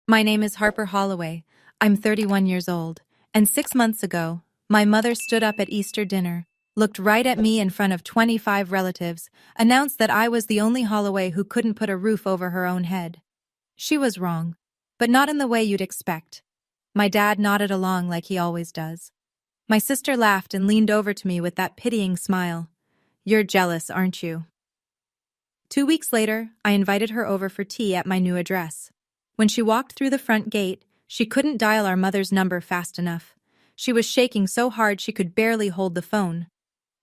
My name is Harper Holloway. I'm 31 years old, and 6 months ago, my mother stood up at Easter dinner, looked right at me in front of 25 relatives, announced that I was the only Holloway who couldn't put a roof over her own head. She was wrong, but not in the way you'd expect. My dad nodded along like he always does. My sister laughed and leaned over to me with that pitying smile. "You're jealous, aren't you?" 2 weeks later, I invited her over for tea at my new address. When she walked through the front gate, she couldn't dial our mother's number fast enough. She was shaking so hard she could barely hold the phone.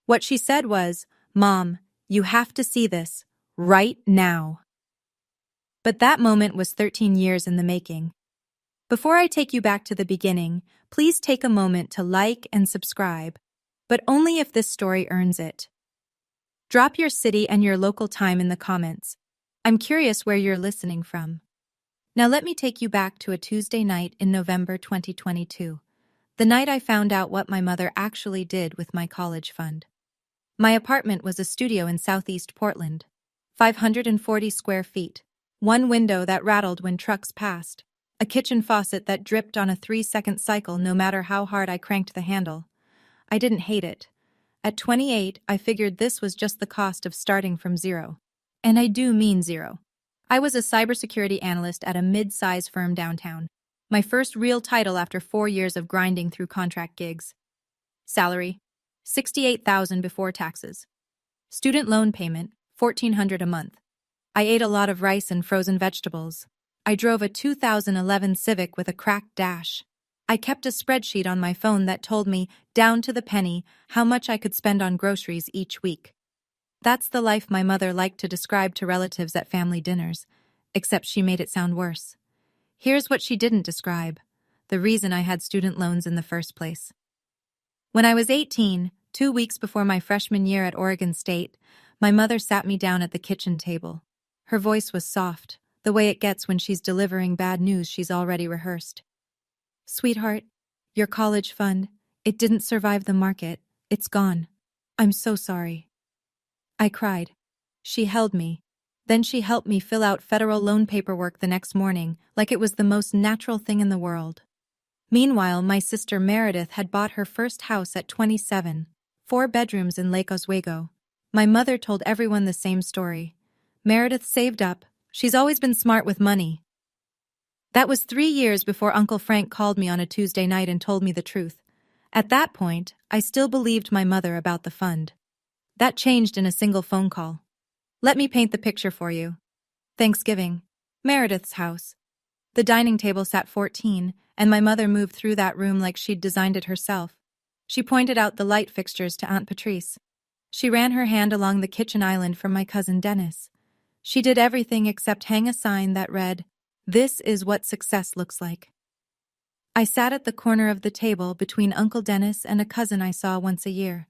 What she said was, "Mom, you have to see this, right now." But that moment was 13 years in the making. Before I take you back to the beginning, please take a moment to like and subscribe, but only if this story earns it. Drop your city and your local time in the comments. I'm curious where you're listening from. Now let me take you back to a Tuesday night in November 2022, the night I found out what my mother actually did with my college fund. My apartment was a studio in Southeast Portland, 540 square feet, one window that rattled when trucks passed, a kitchen faucet that dripped on a 3-second cycle no matter how hard I cranked the handle. I didn't hate it. At 28, I figured this was just the cost of starting from zero. And I do mean zero. I was a cybersecurity analyst at a mid-size firm downtown. My first real title after 4 years of grinding through contract gigs. Salary, $68,000 before taxes. Student loan payment, $1,400 a month. I ate a lot of rice and frozen vegetables. I drove a 2011 Civic with a cracked dash. I kept a spreadsheet on my phone that told me, down to the penny, how much I could spend on groceries each week. That's the life my mother liked to describe to relatives at family dinners, except she made it sound worse. Here's what she didn't describe: the reason I had student loans in the first place. When I was 18, 2 weeks before my freshman year at Oregon State, my mother sat me down at the kitchen table. Her voice was soft, the way it gets when she's delivering bad news she's already rehearsed. "Sweetheart, your college fund, it didn't survive the market. It's gone. I'm so sorry." I cried. She held me. Then she helped me fill out federal loan paperwork the next morning, like it was the most natural thing in the world. Meanwhile, my sister Meredith had bought her first house at 27, 4 bedrooms in Lake Oswego. My mother told everyone the same story. Meredith saved up. She's always been smart with money. That was 3 years before Uncle Frank called me on a Tuesday night and told me the truth. At that point, I still believed my mother about the fund. That changed in a single phone call. Let me paint the picture for you. Thanksgiving. Meredith's house. The dining table sat 14, and my mother moved through that room like she'd designed it herself. She pointed out the light fixtures to Aunt Patrice. She ran her hand along the kitchen island for my cousin Dennis. She did everything except hang a sign that read, "This is what success looks like." I sat at the corner of the table between Uncle Dennis and a cousin I saw once a year.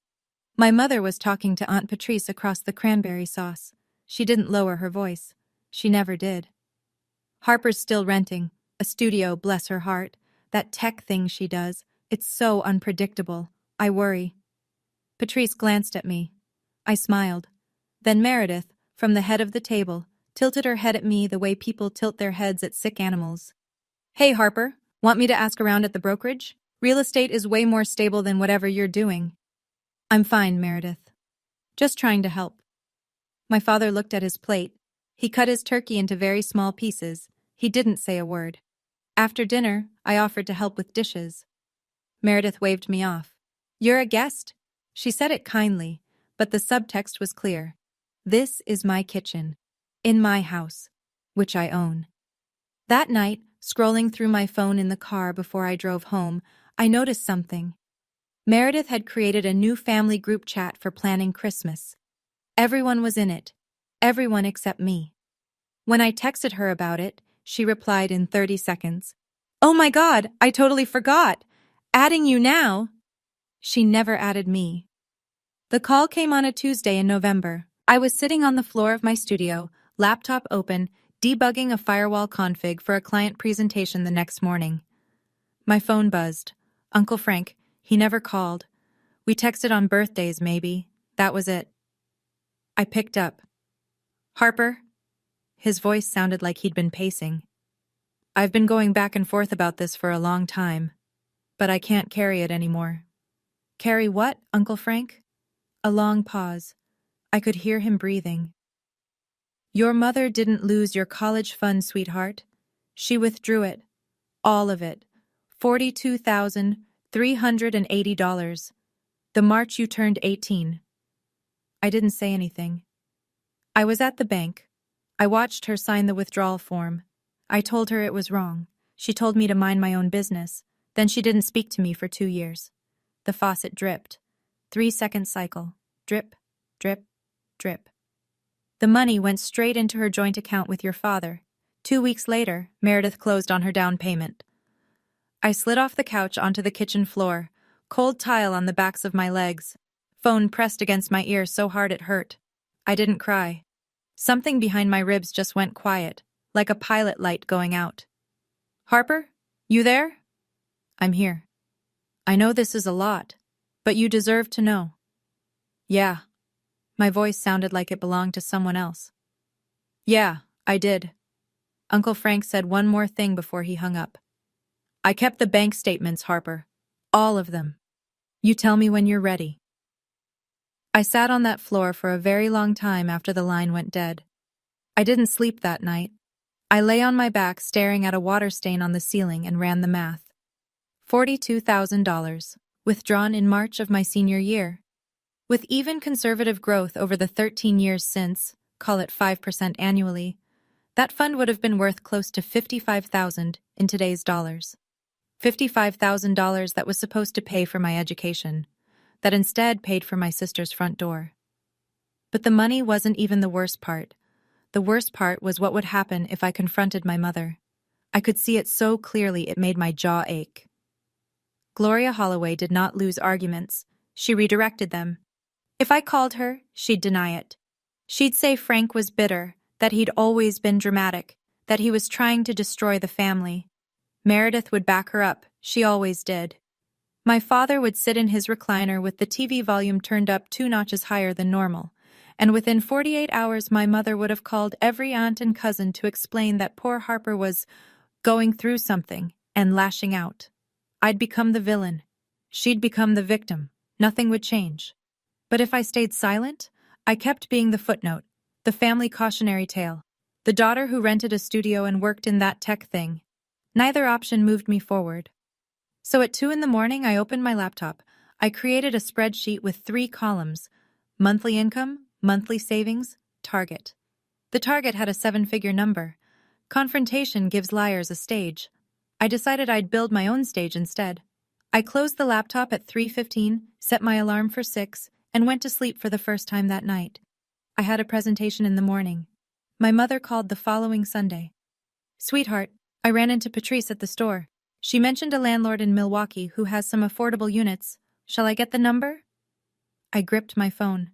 My mother was talking to Aunt Patrice across the cranberry sauce. She didn't lower her voice. She never did. "Harper's still renting. A studio, bless her heart. That tech thing she does. It's so unpredictable. I worry." Patrice glanced at me. I smiled. Then Meredith, from the head of the table, tilted her head at me the way people tilt their heads at sick animals. "Hey, Harper, want me to ask around at the brokerage? Real estate is way more stable than whatever you're doing." "I'm fine, Meredith. Just trying to help." My father looked at his plate. He cut his turkey into very small pieces. He didn't say a word. After dinner, I offered to help with dishes. Meredith waved me off. "You're a guest." She said it kindly, but the subtext was clear. This is my kitchen. In my house. Which I own. That night, scrolling through my phone in the car before I drove home, I noticed something. Meredith had created a new family group chat for planning Christmas. Everyone was in it. Everyone except me. When I texted her about it, she replied in 30 seconds. "Oh my God, I totally forgot. Adding you now." She never added me. The call came on a Tuesday in November. I was sitting on the floor of my studio, laptop open, debugging a firewall config for a client presentation the next morning. My phone buzzed. Uncle Frank. He never called. We texted on birthdays, maybe. That was it. I picked up. "Harper?" His voice sounded like he'd been pacing. I've been going back and forth about this for a long time, but I can't carry it anymore. Carry what, Uncle Frank? A long pause. I could hear him breathing. Your mother didn't lose your college fund, sweetheart. She withdrew it. All of it. $42,380. The March you turned 18. I didn't say anything. I was at the bank. I watched her sign the withdrawal form. I told her it was wrong. She told me to mind my own business. Then she didn't speak to me for 2 years. The faucet dripped. 3-second cycle. Drip, drip, drip. The money went straight into her joint account with your father. 2 weeks later, Meredith closed on her down payment. I slid off the couch onto the kitchen floor, cold tile on the backs of my legs. Phone pressed against my ear so hard it hurt. I didn't cry. Something behind my ribs just went quiet, like a pilot light going out. Harper? You there? I'm here. I know this is a lot, but you deserve to know. Yeah. My voice sounded like it belonged to someone else. Yeah, I did. Uncle Frank said one more thing before he hung up. I kept the bank statements, Harper. All of them. You tell me when you're ready. I sat on that floor for a very long time after the line went dead. I didn't sleep that night. I lay on my back staring at a water stain on the ceiling and ran the math. $42,000, withdrawn in March of my senior year. With even conservative growth over the 13 years since, call it 5% annually, that fund would have been worth close to $55,000 in today's dollars. $55,000 that was supposed to pay for my education, that instead paid for my sister's front door. But the money wasn't even the worst part. The worst part was what would happen if I confronted my mother. I could see it so clearly it made my jaw ache. Gloria Holloway did not lose arguments. She redirected them. If I called her, she'd deny it. She'd say Frank was bitter, that he'd always been dramatic, that he was trying to destroy the family. Meredith would back her up, she always did. My father would sit in his recliner with the TV volume turned up 2 notches higher than normal, and within 48 hours my mother would have called every aunt and cousin to explain that poor Harper was going through something and lashing out. I'd become the villain. She'd become the victim. Nothing would change. But if I stayed silent, I kept being the footnote, the family cautionary tale, the daughter who rented a studio and worked in that tech thing. Neither option moved me forward. So at 2 a.m, I opened my laptop. I created a spreadsheet with 3 columns: monthly income, monthly savings, target. The target had a 7-figure number. Confrontation gives liars a stage. I decided I'd build my own stage instead. I closed the laptop at 3:15, set my alarm for 6, and went to sleep for the first time that night. I had a presentation in the morning. My mother called the following Sunday. Sweetheart, I ran into Patrice at the store. She mentioned a landlord in Milwaukee who has some affordable units. Shall I get the number? I gripped my phone.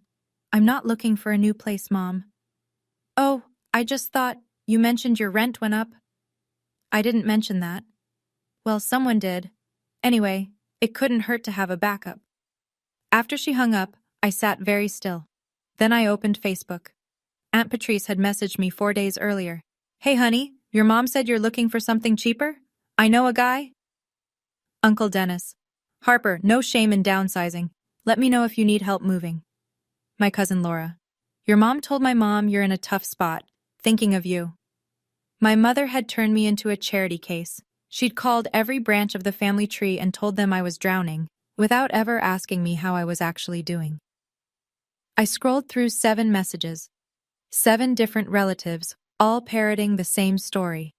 I'm not looking for a new place, Mom. Oh, I just thought you mentioned your rent went up. I didn't mention that. Well, someone did. Anyway, it couldn't hurt to have a backup. After she hung up, I sat very still. Then I opened Facebook. Aunt Patrice had messaged me 4 days earlier. Hey honey, your mom said you're looking for something cheaper? I know a guy. Uncle Dennis. Harper, no shame in downsizing. Let me know if you need help moving. My cousin Laura. Your mom told my mom you're in a tough spot. Thinking of you. My mother had turned me into a charity case. She'd called every branch of the family tree and told them I was drowning, without ever asking me how I was actually doing. I scrolled through 7 messages. 7 different relatives, all parroting the same story.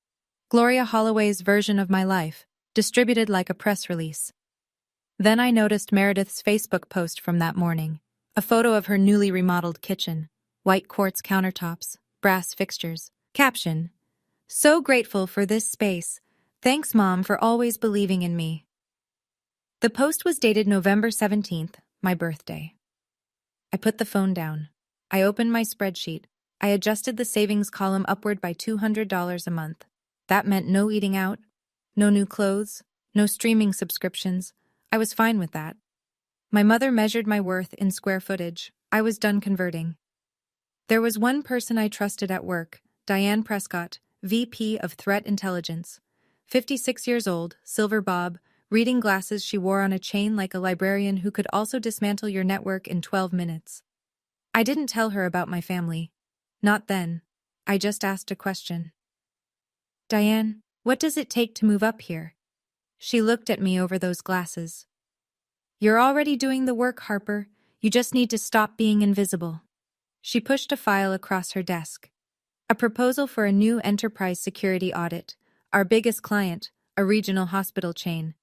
Gloria Holloway's version of my life, distributed like a press release. Then I noticed Meredith's Facebook post from that morning. A photo of her newly remodeled kitchen, white quartz countertops, brass fixtures. Caption: So grateful for this space. Thanks, Mom, for always believing in me. The post was dated November 17th, my birthday. I put the phone down. I opened my spreadsheet. I adjusted the savings column upward by $200 a month. That meant no eating out, no new clothes, no streaming subscriptions. I was fine with that. My mother measured my worth in square footage. I was done converting. There was one person I trusted at work, Diane Prescott, VP of Threat Intelligence. 56 years old, silver bob, reading glasses she wore on a chain like a librarian who could also dismantle your network in 12 minutes. I didn't tell her about my family. Not then. I just asked a question. Diane, what does it take to move up here? She looked at me over those glasses. You're already doing the work, Harper. You just need to stop being invisible. She pushed a file across her desk. A proposal for a new enterprise security audit, our biggest client, a regional hospital chain.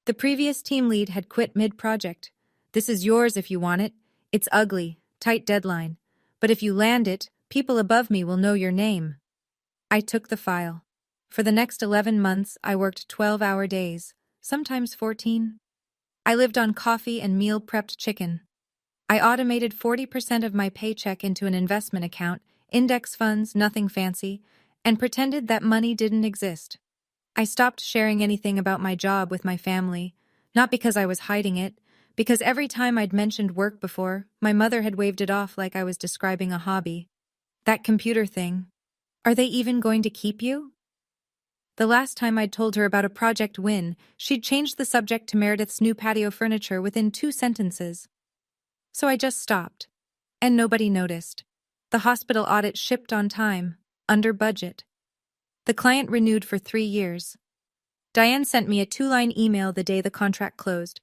The previous team lead had quit mid-project. This is yours if you want it. It's ugly, tight deadline. But if you land it, people above me will know your name. I took the file. For the next 11 months, I worked 12-hour days, sometimes 14. I lived on coffee and meal-prepped chicken. I automated 40% of my paycheck into an investment account, index funds, nothing fancy, and pretended that money didn't exist. I stopped sharing anything about my job with my family, not because I was hiding it, because every time I'd mentioned work before, my mother had waved it off like I was describing a hobby. That computer thing. Are they even going to keep you? The last time I'd told her about a project win, she'd changed the subject to Meredith's new patio furniture within 2 sentences. So I just stopped. And nobody noticed. The hospital audit shipped on time, under budget. The client renewed for 3 years. Diane sent me a 2-line email the day the contract closed.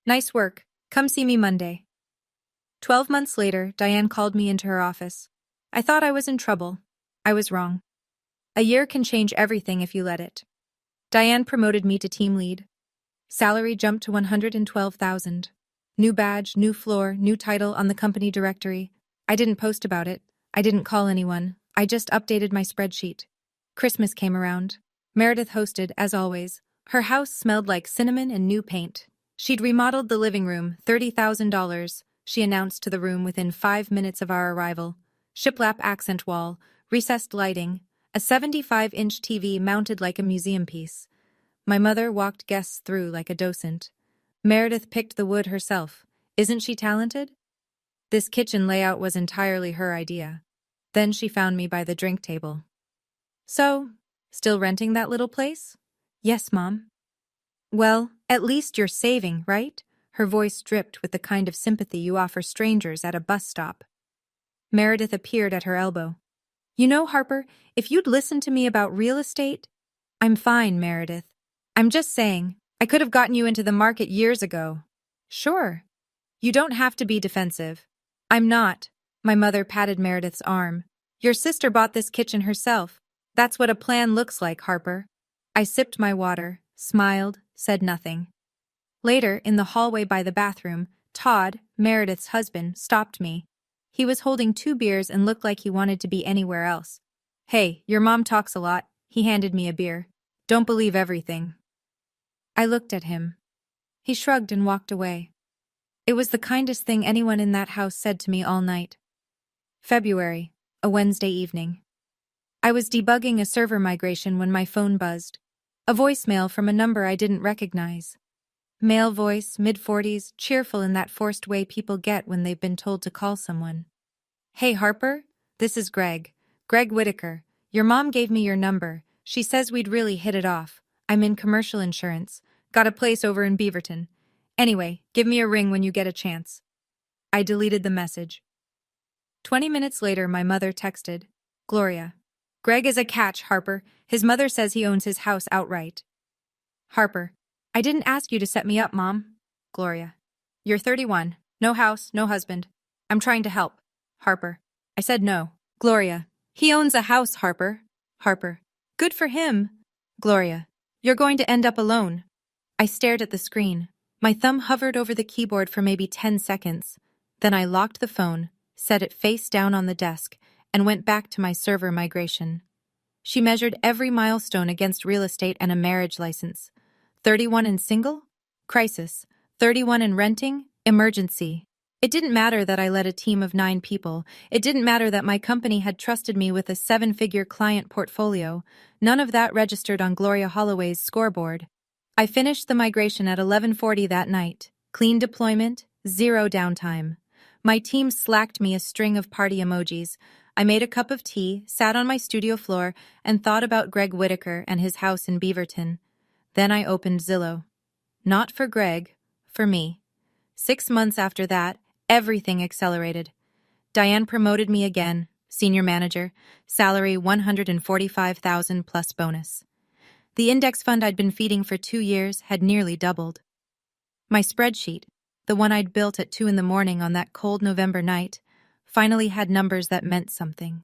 Nice work. Come see me Monday. 12 months later, Diane called me into her office. I thought I was in trouble. I was wrong. A year can change everything if you let it. Diane promoted me to team lead. Salary jumped to $112,000. New badge, new floor, new title on the company directory. I didn't post about it. I didn't call anyone. I just updated my spreadsheet. Christmas came around. Meredith hosted, as always. Her house smelled like cinnamon and new paint. She'd remodeled the living room, $30,000, she announced to the room within 5 minutes of our arrival. Shiplap accent wall, recessed lighting, a 75-inch TV mounted like a museum piece. My mother walked guests through like a docent. Meredith picked the wood herself. Isn't she talented? This kitchen layout was entirely her idea. Then she found me by the drink table. So, still renting that little place? Yes, Mom. Well, at least you're saving, right? Her voice dripped with the kind of sympathy you offer strangers at a bus stop. Meredith appeared at her elbow. You know, Harper, if you'd listened to me about real estate... I'm fine, Meredith. I'm just saying, I could have gotten you into the market years ago. Sure. You don't have to be defensive. I'm not. My mother patted Meredith's arm. Your sister bought this kitchen herself. That's what a plan looks like, Harper. I sipped my water, smiled, said nothing. Later, in the hallway by the bathroom, Todd, Meredith's husband, stopped me. He was holding 2 beers and looked like he wanted to be anywhere else. Hey, your mom talks a lot. He handed me a beer. Don't believe everything. I looked at him. He shrugged and walked away. It was the kindest thing anyone in that house said to me all night. February, a Wednesday evening. I was debugging a server migration when my phone buzzed. A voicemail from a number I didn't recognize. Male voice, mid-40s, cheerful in that forced way people get when they've been told to call someone. Hey, Harper, this is Greg. Greg Whitaker. Your mom gave me your number. She says we'd really hit it off. I'm in commercial insurance. Got a place over in Beaverton. Anyway, give me a ring when you get a chance. I deleted the message. 20 minutes later, my mother texted, Gloria. Greg is a catch, Harper. His mother says he owns his house outright. Harper. I didn't ask you to set me up, Mom. Gloria. You're 31. No house, no husband. I'm trying to help. Harper. I said no. Gloria. He owns a house, Harper. Harper. Good for him. Gloria. You're going to end up alone. I stared at the screen. My thumb hovered over the keyboard for maybe 10 seconds. Then I locked the phone, set it face down on the desk, and went back to my server migration. She measured every milestone against real estate and a marriage license. 31 and single? Crisis. 31 and renting? Emergency. It didn't matter that I led a team of 9 people. It didn't matter that my company had trusted me with a 7-figure client portfolio. None of that registered on Gloria Holloway's scoreboard. I finished the migration at 11:40 that night. Clean deployment, 0 downtime. My team slacked me a string of party emojis. I made a cup of tea, sat on my studio floor, and thought about Greg Whitaker and his house in Beaverton. Then I opened Zillow. Not for Greg, for me. 6 months after that, everything accelerated. Diane promoted me again, senior manager, salary $145,000 plus bonus. The index fund I'd been feeding for 2 years had nearly doubled. My spreadsheet, the one I'd built at 2 in the morning on that cold November night, finally had numbers that meant something.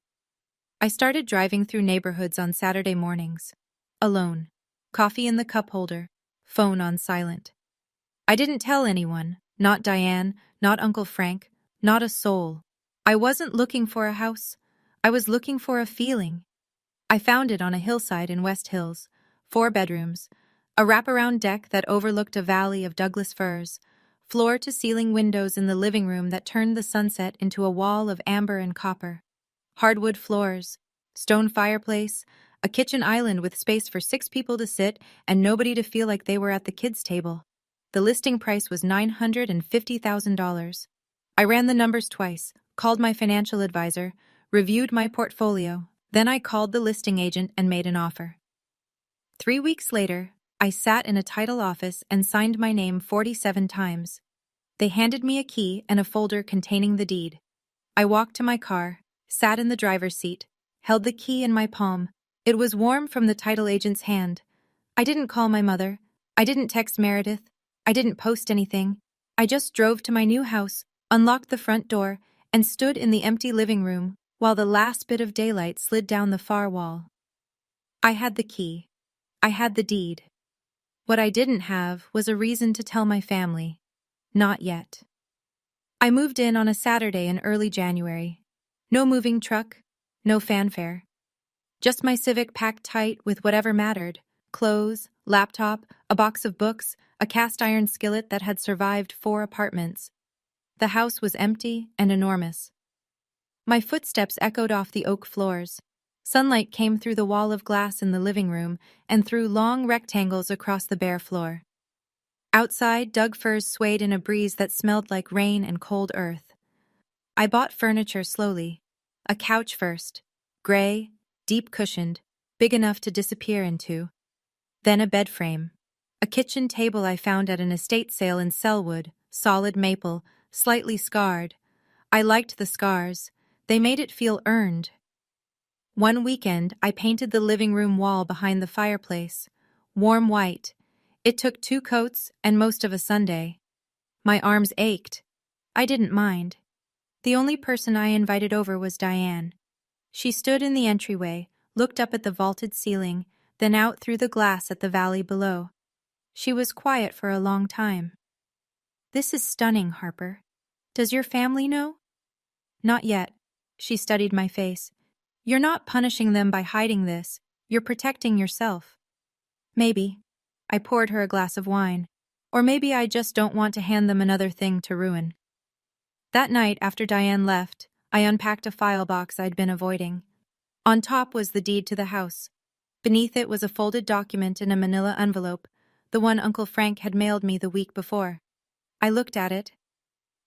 I started driving through neighborhoods on Saturday mornings. Alone. Coffee in the cup holder. Phone on silent. I didn't tell anyone, not Diane, not Uncle Frank, not a soul. I wasn't looking for a house. I was looking for a feeling. I found it on a hillside in West Hills, 4 bedrooms, a wraparound deck that overlooked a valley of Douglas firs, floor-to-ceiling windows in the living room that turned the sunset into a wall of amber and copper, hardwood floors, stone fireplace, a kitchen island with space for 6 people to sit and nobody to feel like they were at the kids' table. The listing price was $950,000. I ran the numbers twice, called my financial advisor, reviewed my portfolio, then I called the listing agent and made an offer. 3 weeks later, I sat in a title office and signed my name 47 times. They handed me a key and a folder containing the deed. I walked to my car, sat in the driver's seat, held the key in my palm. It was warm from the title agent's hand. I didn't call my mother. I didn't text Meredith. I didn't post anything. I just drove to my new house, unlocked the front door, and stood in the empty living room while the last bit of daylight slid down the far wall. I had the key. I had the deed. What I didn't have was a reason to tell my family. Not yet. I moved in on a Saturday in early January. No moving truck, no fanfare. Just my Civic packed tight with whatever mattered: clothes, laptop, a box of books, a cast iron skillet that had survived 4 apartments. The house was empty and enormous. My footsteps echoed off the oak floors. Sunlight came through the wall of glass in the living room and through long rectangles across the bare floor. Outside, Doug firs swayed in a breeze that smelled like rain and cold earth. I bought furniture slowly. A couch first, gray, deep-cushioned, big enough to disappear into. Then a bed frame. A kitchen table I found at an estate sale in Selwood, solid maple, slightly scarred. I liked the scars. They made it feel earned. One weekend, I painted the living room wall behind the fireplace, warm white. It took 2 coats and most of a Sunday. My arms ached. I didn't mind. The only person I invited over was Diane. She stood in the entryway, looked up at the vaulted ceiling, then out through the glass at the valley below. She was quiet for a long time. "This is stunning, Harper. Does your family know?" "Not yet." She studied my face. "You're not punishing them by hiding this. You're protecting yourself." "Maybe." I poured her a glass of wine. "Or maybe I just don't want to hand them another thing to ruin." That night, after Diane left, I unpacked a file box I'd been avoiding. On top was the deed to the house. Beneath it was a folded document in a manila envelope, the one Uncle Frank had mailed me the week before. I looked at it.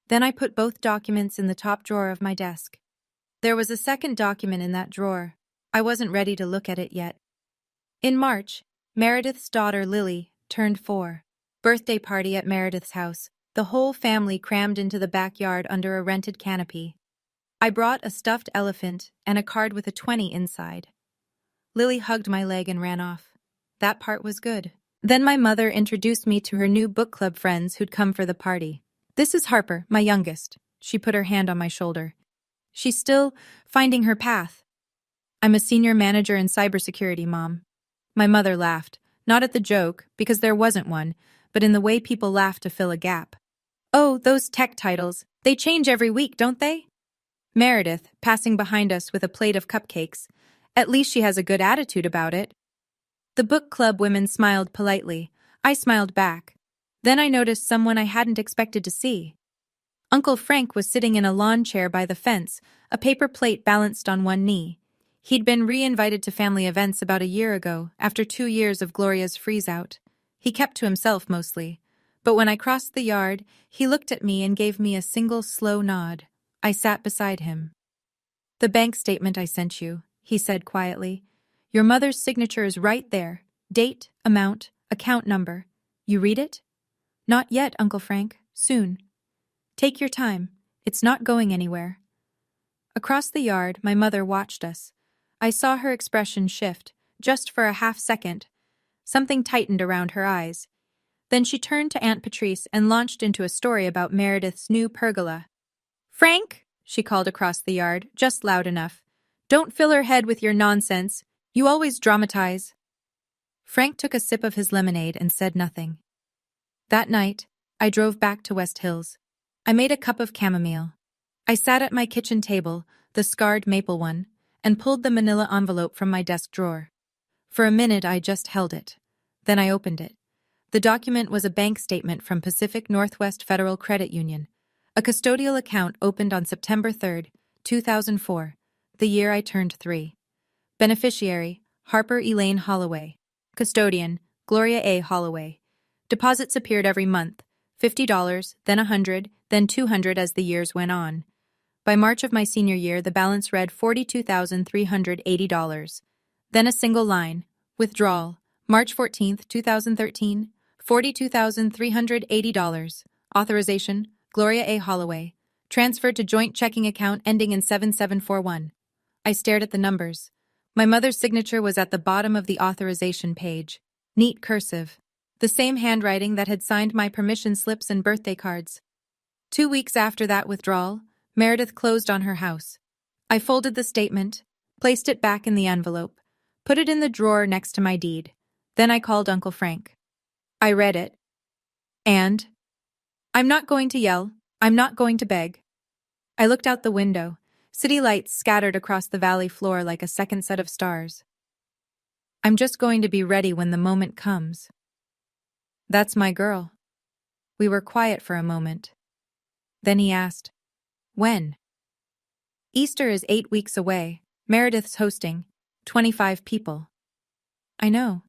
Then I put both documents in the top drawer of my desk. There was a second document in that drawer. I wasn't ready to look at it yet. In March, Meredith's daughter Lily turned 4. Birthday party at Meredith's house. The whole family crammed into the backyard under a rented canopy. I brought a stuffed elephant and a card with a 20 inside. Lily hugged my leg and ran off. That part was good. Then my mother introduced me to her new book club friends who'd come for the party. "This is Harper, my youngest." She put her hand on my shoulder. "She's still finding her path." "I'm a senior manager in cybersecurity, Mom." My mother laughed, not at the joke, because there wasn't one, but in the way people laugh to fill a gap. "Oh, those tech titles. They change every week, don't they?" Meredith, passing behind us with a plate of cupcakes. "At least she has a good attitude about it." The book club women smiled politely. I smiled back. Then I noticed someone I hadn't expected to see. Uncle Frank was sitting in a lawn chair by the fence, a paper plate balanced on one knee. He'd been re-invited to family events about a year ago, after 2 years of Gloria's freeze-out. He kept to himself mostly. But when I crossed the yard, he looked at me and gave me a single slow nod. I sat beside him. The bank statement I sent you, he said quietly. Your mother's signature is right there. Date, amount, account number. You read it? Not yet, Uncle Frank. Soon. Take your time. It's not going anywhere. Across the yard, my mother watched us. I saw her expression shift, just for a half second. Something tightened around her eyes. Then she turned to Aunt Patrice and launched into a story about Meredith's new pergola. Frank, she called across the yard, just loud enough. Don't fill her head with your nonsense. You always dramatize. Frank took a sip of his lemonade and said nothing. That night, I drove back to West Hills. I made a cup of chamomile. I sat at my kitchen table, the scarred maple one, and pulled the manila envelope from my desk drawer. For a minute I just held it. Then I opened it. The document was a bank statement from Pacific Northwest Federal Credit Union, a custodial account opened on September 3, 2004, the year I turned 3. Beneficiary, Harper Elaine Holloway. Custodian, Gloria A. Holloway. Deposits appeared every month, $50, then $100, then $200 as the years went on. By March of my senior year, the balance read $42,380. Then a single line, withdrawal, March 14, 2013, $42,380. Authorization, Gloria A. Holloway. Transferred to joint checking account ending in 7741. I stared at the numbers. My mother's signature was at the bottom of the authorization page. Neat cursive. The same handwriting that had signed my permission slips and birthday cards. 2 weeks after that withdrawal, Meredith closed on her house. I folded the statement, placed it back in the envelope, put it in the drawer next to my deed. Then I called Uncle Frank. I read it. And? I'm not going to yell. I'm not going to beg. I looked out the window. City lights scattered across the valley floor like a second set of stars. I'm just going to be ready when the moment comes. That's my girl. We were quiet for a moment. Then he asked, when? Easter is 8 weeks away. Meredith's hosting. 25 people. I know.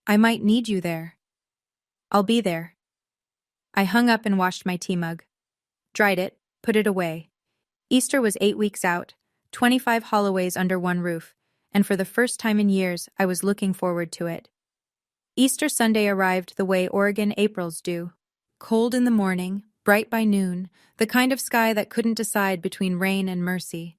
I might need you there. I'll be there. I hung up and washed my tea mug. Dried it, put it away. Easter was 8 weeks out, 25 Holloways under one roof, and for the first time in years, I was looking forward to it. Easter Sunday arrived the way Oregon Aprils do. Cold in the morning, bright by noon, the kind of sky that couldn't decide between rain and mercy.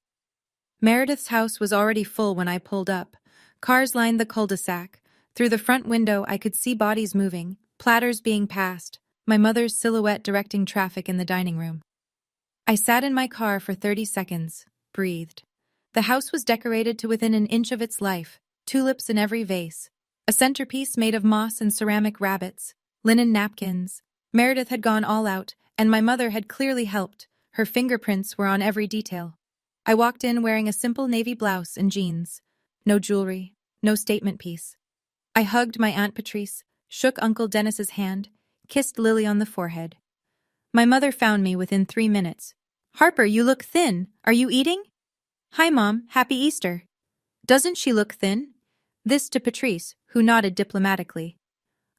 Meredith's house was already full when I pulled up. Cars lined the cul-de-sac. Through the front window, I could see bodies moving, platters being passed, my mother's silhouette directing traffic in the dining room. I sat in my car for 30 seconds, breathed. The house was decorated to within an inch of its life, tulips in every vase, a centerpiece made of moss and ceramic rabbits, linen napkins. Meredith had gone all out, and my mother had clearly helped. Her fingerprints were on every detail. I walked in wearing a simple navy blouse and jeans. No jewelry, no statement piece. I hugged my Aunt Patrice, shook Uncle Dennis's hand, kissed Lily on the forehead. My mother found me within 3 minutes. Harper, you look thin. Are you eating? Hi, Mom. Happy Easter. Doesn't she look thin? This to Patrice, who nodded diplomatically.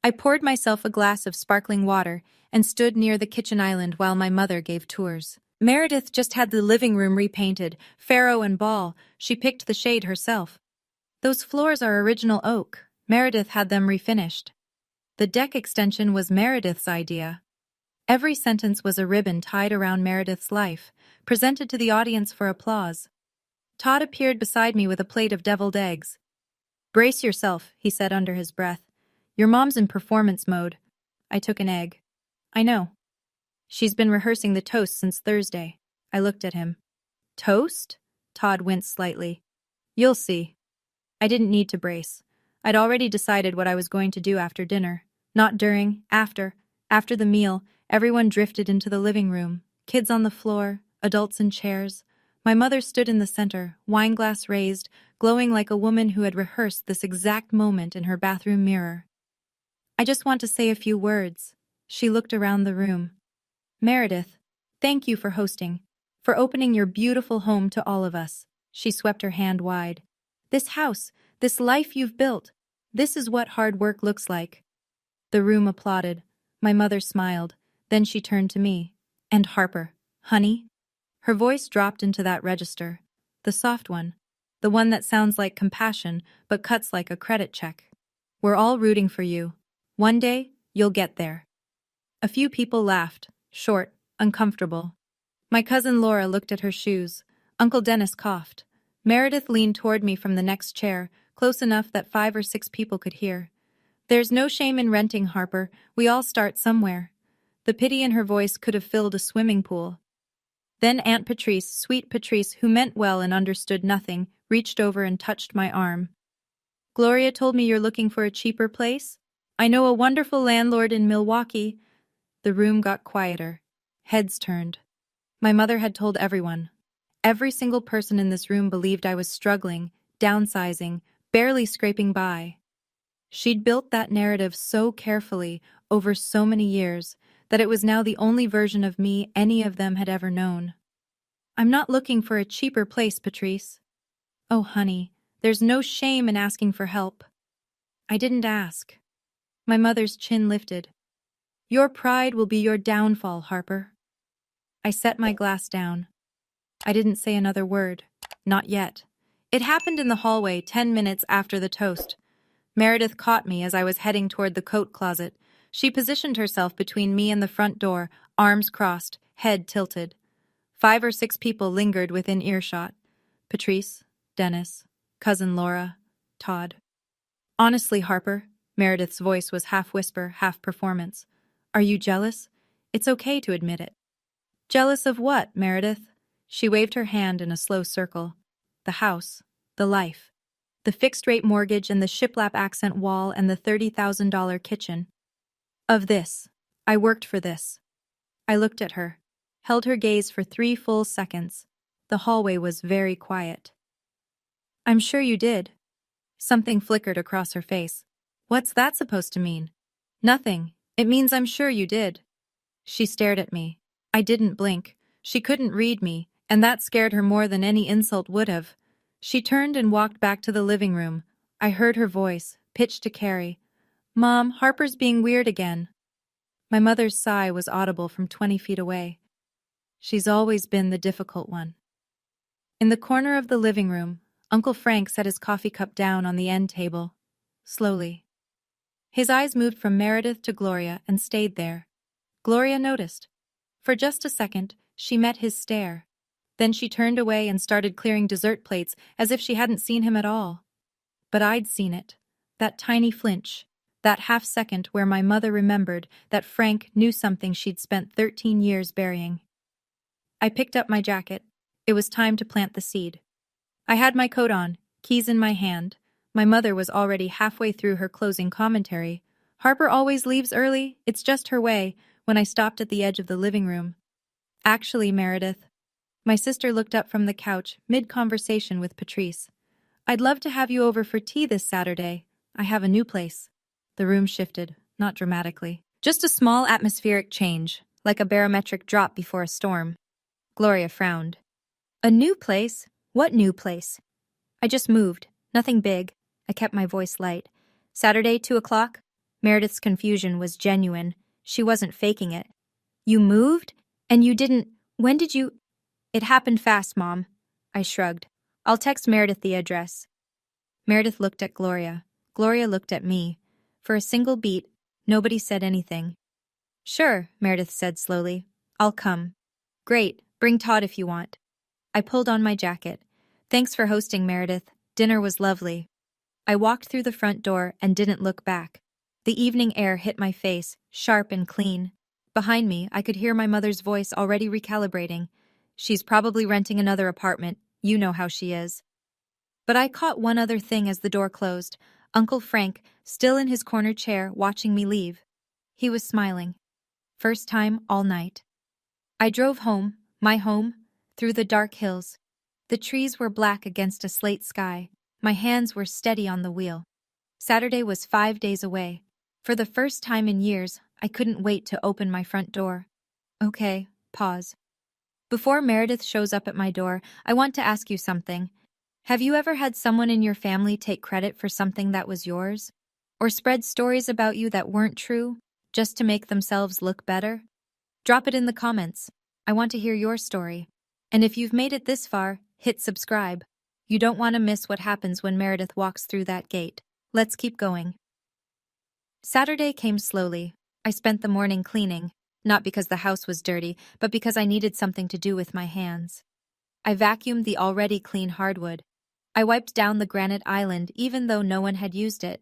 I poured myself a glass of sparkling water and stood near the kitchen island while my mother gave tours. Meredith just had the living room repainted, Pharaoh and Ball. She picked the shade herself. Those floors are original oak. Meredith had them refinished. The deck extension was Meredith's idea. Every sentence was a ribbon tied around Meredith's life, presented to the audience for applause. Todd appeared beside me with a plate of deviled eggs. Brace yourself, he said under his breath. Your mom's in performance mode. I took an egg. I know. She's been rehearsing the toast since Thursday. I looked at him. Toast? Todd winced slightly. You'll see. I didn't need to brace. I'd already decided what I was going to do after dinner. Not during, after. After the meal, everyone drifted into the living room. Kids on the floor, adults in chairs. My mother stood in the center, wineglass raised, glowing like a woman who had rehearsed this exact moment in her bathroom mirror. I just want to say a few words. She looked around the room. Meredith, thank you for hosting, for opening your beautiful home to all of us. She swept her hand wide. This house, this life you've built, this is what hard work looks like. The room applauded. My mother smiled. Then she turned to me. And Harper, honey? Her voice dropped into that register. The soft one. The one that sounds like compassion, but cuts like a credit check. We're all rooting for you. One day, you'll get there. A few people laughed, short, uncomfortable. My cousin Laura looked at her shoes. Uncle Dennis coughed. Meredith leaned toward me from the next chair, close enough that 5 or 6 people could hear. There's no shame in renting, Harper. We all start somewhere. The pity in her voice could have filled a swimming pool. Then Aunt Patrice, sweet Patrice, who meant well and understood nothing, reached over and touched my arm. Gloria told me you're looking for a cheaper place? I know a wonderful landlord in Milwaukee. The room got quieter. Heads turned. My mother had told everyone. Every single person in this room believed I was struggling, downsizing, barely scraping by. She'd built that narrative so carefully over so many years that it was now the only version of me any of them had ever known. I'm not looking for a cheaper place, Patrice. Oh, honey, there's no shame in asking for help. I didn't ask. My mother's chin lifted. Your pride will be your downfall, Harper. I set my glass down. I didn't say another word. Not yet. It happened in the hallway 10 minutes after the toast. Meredith caught me as I was heading toward the coat closet. She positioned herself between me and the front door, arms crossed, head tilted. 5 or 6 people lingered within earshot. Patrice, Dennis, cousin Laura, Todd. Honestly, Harper, Meredith's voice was half whisper, half performance. Are you jealous? It's okay to admit it. Jealous of what, Meredith? She waved her hand in a slow circle. The house, the life, the fixed-rate mortgage and the shiplap accent wall and the $30,000 kitchen. Of this. I worked for this. I looked at her, held her gaze for 3 full seconds. The hallway was very quiet. I'm sure you did. Something flickered across her face. What's that supposed to mean? Nothing. It means I'm sure you did. She stared at me. I didn't blink. She couldn't read me, and that scared her more than any insult would have. She turned and walked back to the living room. I heard her voice, pitched to Carrie. Mom, Harper's being weird again. My mother's sigh was audible from 20 feet away. She's always been the difficult one. In the corner of the living room, Uncle Frank set his coffee cup down on the end table. Slowly. His eyes moved from Meredith to Gloria and stayed there. Gloria noticed. For just a second, she met his stare. Then she turned away and started clearing dessert plates as if she hadn't seen him at all. But I'd seen it. That tiny flinch. That half-second where my mother remembered that Frank knew something she'd spent 13 years burying. I picked up my jacket. It was time to plant the seed. I had my coat on, keys in my hand. My mother was already halfway through her closing commentary. Harper always leaves early, it's just her way, when I stopped at the edge of the living room. Actually, Meredith. My sister looked up from the couch, mid-conversation with Patrice. I'd love to have you over for tea this Saturday. I have a new place. The room shifted, not dramatically. Just a small atmospheric change, like a barometric drop before a storm. Gloria frowned. A new place? What new place? I just moved. Nothing big. I kept my voice light. Saturday, 2 o'clock? Meredith's confusion was genuine. She wasn't faking it. You moved? And you didn't... When did you... It happened fast, Mom. I shrugged. I'll text Meredith the address. Meredith looked at Gloria. Gloria looked at me. For a single beat, nobody said anything. Sure, Meredith said slowly. I'll come. Great, bring Todd if you want. I pulled on my jacket. Thanks for hosting, Meredith. Dinner was lovely. I walked through the front door and didn't look back. The evening air hit my face, sharp and clean. Behind me, I could hear my mother's voice already recalibrating. She's probably renting another apartment. You know how she is. But I caught one other thing as the door closed. Uncle Frank, still in his corner chair, watching me leave. He was smiling. First time all night. I drove home, my home, through the dark hills. The trees were black against a slate sky. My hands were steady on the wheel. Saturday was 5 days away. For the first time in years, I couldn't wait to open my front door. Okay, pause. Before Meredith shows up at my door, I want to ask you something. Have you ever had someone in your family take credit for something that was yours? Or spread stories about you that weren't true, just to make themselves look better? Drop it in the comments. I want to hear your story. And if you've made it this far, hit subscribe. You don't want to miss what happens when Meredith walks through that gate. Let's keep going. Saturday came slowly. I spent the morning cleaning, not because the house was dirty, but because I needed something to do with my hands. I vacuumed the already clean hardwood. I wiped down the granite island even though no one had used it.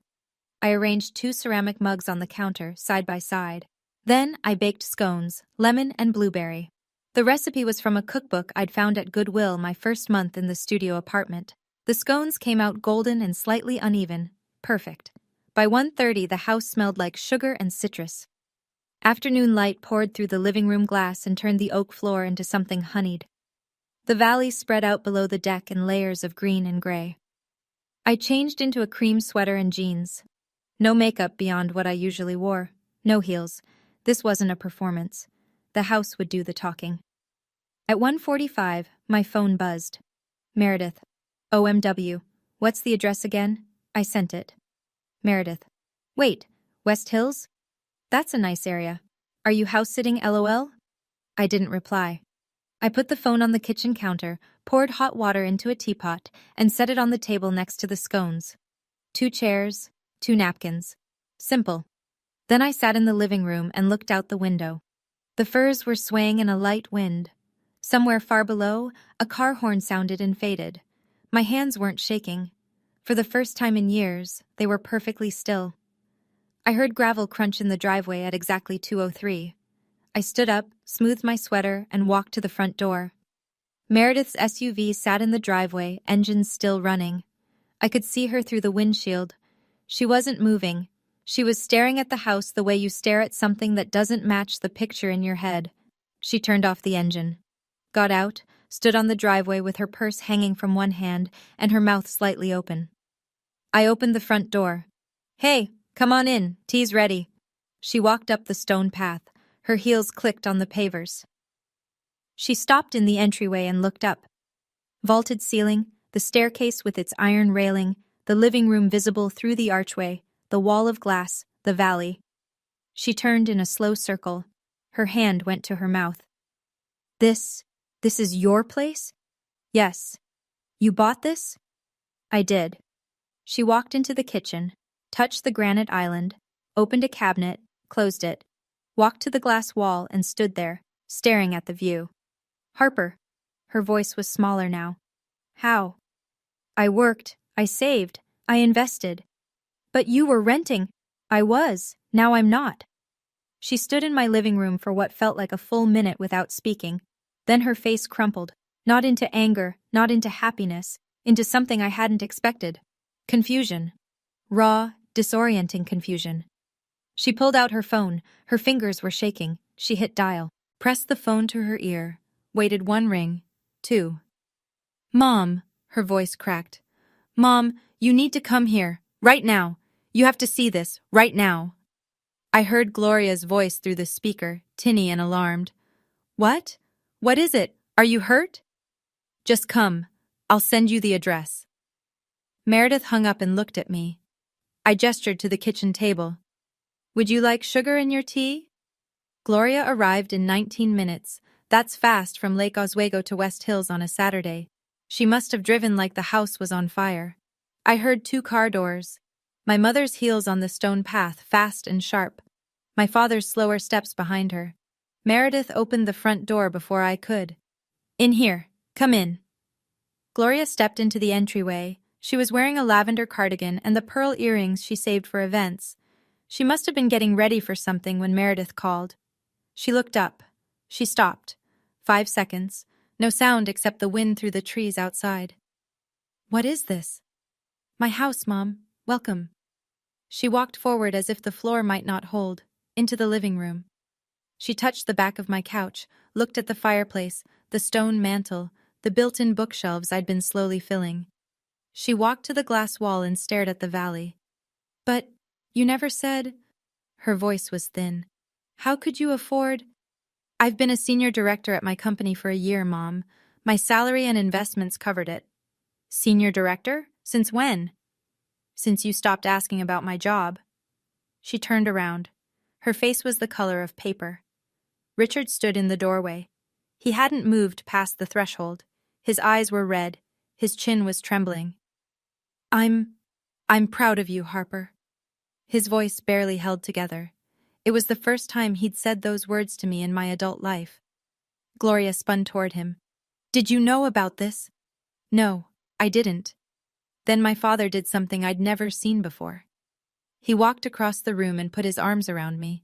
I arranged 2 ceramic mugs on the counter, side by side. Then I baked scones, lemon and blueberry. The recipe was from a cookbook I'd found at Goodwill my first month in the studio apartment. The scones came out golden and slightly uneven. Perfect. By 1:30, the house smelled like sugar and citrus. Afternoon light poured through the living room glass and turned the oak floor into something honeyed. The valley spread out below the deck in layers of green and gray. I changed into a cream sweater and jeans. No makeup beyond what I usually wore. No heels. This wasn't a performance. The house would do the talking. At 1:45, my phone buzzed. Meredith. OMW. What's the address again? I sent it. Meredith. Wait, West Hills? That's a nice area. Are you house-sitting LOL? I didn't reply. I put the phone on the kitchen counter, poured hot water into a teapot, and set it on the table next to the scones. 2 chairs, 2 napkins. Simple. Then I sat in the living room and looked out the window. The firs were swaying in a light wind. Somewhere far below, a car horn sounded and faded. My hands weren't shaking. For the first time in years, they were perfectly still. I heard gravel crunch in the driveway at exactly 2:03. I stood up, smoothed my sweater, and walked to the front door. Meredith's SUV sat in the driveway, engines still running. I could see her through the windshield. She wasn't moving. She was staring at the house the way you stare at something that doesn't match the picture in your head. She turned off the engine, got out, stood on the driveway with her purse hanging from one hand and her mouth slightly open. I opened the front door. Hey, come on in, tea's ready. She walked up the stone path. Her heels clicked on the pavers. She stopped in the entryway and looked up. Vaulted ceiling, the staircase with its iron railing, the living room visible through the archway, the wall of glass, the valley. She turned in a slow circle. Her hand went to her mouth. This is your place? Yes. You bought this? I did. She walked into the kitchen, touched the granite island, opened a cabinet, closed it, walked to the glass wall and stood there, staring at the view. Harper. Her voice was smaller now. How? I worked, I saved, I invested. But you were renting. I was, now I'm not. She stood in my living room for what felt like a full minute without speaking. Then her face crumpled, not into anger, not into happiness, into something I hadn't expected. Confusion. Raw, disorienting confusion. She pulled out her phone. Her fingers were shaking. She hit dial, pressed the phone to her ear, waited 1 ring, 2. Mom, her voice cracked. Mom, you need to come here, right now. You have to see this, right now. I heard Gloria's voice through the speaker, tinny and alarmed. What? What is it? Are you hurt? Just come. I'll send you the address. Meredith hung up and looked at me. I gestured to the kitchen table. Would you like sugar in your tea? Gloria arrived in 19 minutes. That's fast from Lake Oswego to West Hills on a Saturday. She must have driven like the house was on fire. I heard 2 car doors. My mother's heels on the stone path, fast and sharp. My father's slower steps behind her. Meredith opened the front door before I could. In here. Come in. Gloria stepped into the entryway. She was wearing a lavender cardigan and the pearl earrings she saved for events. She must have been getting ready for something when Meredith called. She looked up. She stopped. 5 seconds. No sound except the wind through the trees outside. What is this? My house, Mom. Welcome. She walked forward as if the floor might not hold, into the living room. She touched the back of my couch, looked at the fireplace, the stone mantel, the built-in bookshelves I'd been slowly filling. She walked to the glass wall and stared at the valley. But you never said... Her voice was thin. How could you afford... I've been a senior director at my company for a year, Mom. My salary and investments covered it. Senior director? Since when? Since you stopped asking about my job. She turned around. Her face was the color of paper. Richard stood in the doorway. He hadn't moved past the threshold. His eyes were red. His chin was trembling. I'm proud of you, Harper. His voice barely held together. It was the first time he'd said those words to me in my adult life. Gloria spun toward him. Did you know about this? No, I didn't. Then my father did something I'd never seen before. He walked across the room and put his arms around me.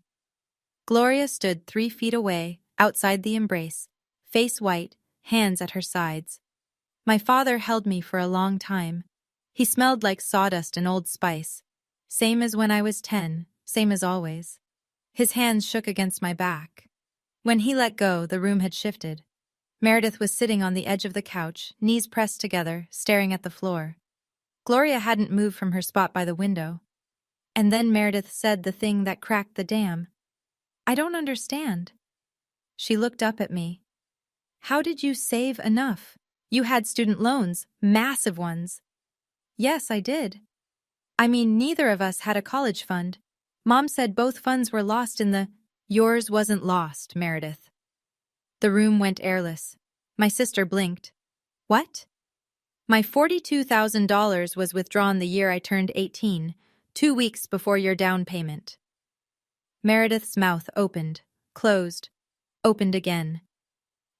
Gloria stood 3 feet away, outside the embrace, face white, hands at her sides. My father held me for a long time. He smelled like sawdust and Old Spice. Same as when I was 10, same as always. His hands shook against my back. When he let go, the room had shifted. Meredith was sitting on the edge of the couch, knees pressed together, staring at the floor. Gloria hadn't moved from her spot by the window. And then Meredith said the thing that cracked the dam. I don't understand. She looked up at me. How did you save enough? You had student loans, massive ones. Yes, I did. I mean, neither of us had a college fund. Mom said both funds were lost in the— Yours wasn't lost, Meredith. The room went airless. My sister blinked. What? My $42,000 was withdrawn the year I turned 18, 2 weeks before your down payment. Meredith's mouth opened, closed, opened again.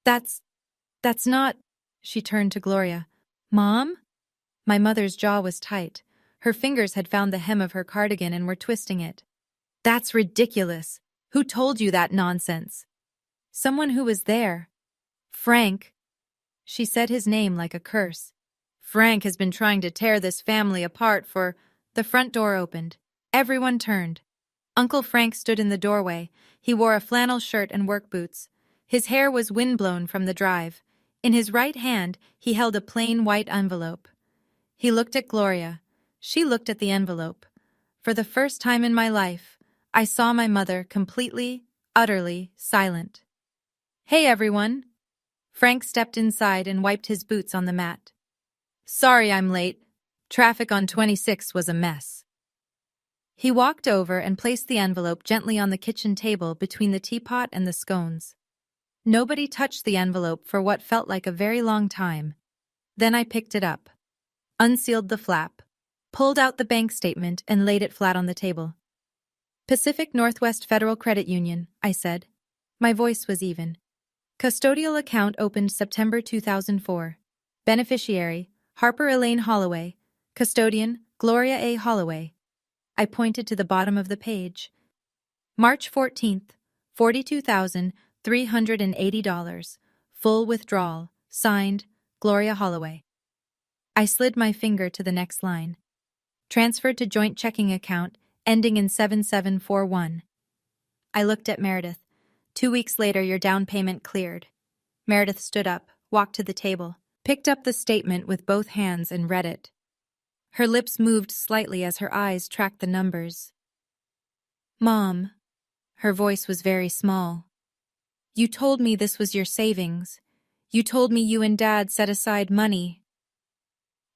That's not— She turned to Gloria. Mom? My mother's jaw was tight. Her fingers had found the hem of her cardigan and were twisting it. That's ridiculous. Who told you that nonsense? Someone who was there. Frank. She said his name like a curse. Frank has been trying to tear this family apart for— The front door opened. Everyone turned. Uncle Frank stood in the doorway. He wore a flannel shirt and work boots. His hair was windblown from the drive. In his right hand, he held a plain white envelope. He looked at Gloria. She looked at the envelope. For the first time in my life, I saw my mother completely, utterly silent. Hey, everyone. Frank stepped inside and wiped his boots on the mat. Sorry I'm late. Traffic on 26 was a mess. He walked over and placed the envelope gently on the kitchen table between the teapot and the scones. Nobody touched the envelope for what felt like a very long time. Then I picked it up, unsealed the flap, pulled out the bank statement and laid it flat on the table. Pacific Northwest Federal Credit Union, I said. My voice was even. Custodial account opened September 2004. Beneficiary, Harper Elaine Holloway. Custodian, Gloria A. Holloway. I pointed to the bottom of the page. March 14th, $42,380. Full withdrawal. Signed, Gloria Holloway. I slid my finger to the next line. Transferred to joint checking account, ending in 7741. I looked at Meredith. 2 weeks later, your down payment cleared. Meredith stood up, walked to the table, picked up the statement with both hands and read it. Her lips moved slightly as her eyes tracked the numbers. Mom. Her voice was very small. You told me this was your savings. You told me you and Dad set aside money.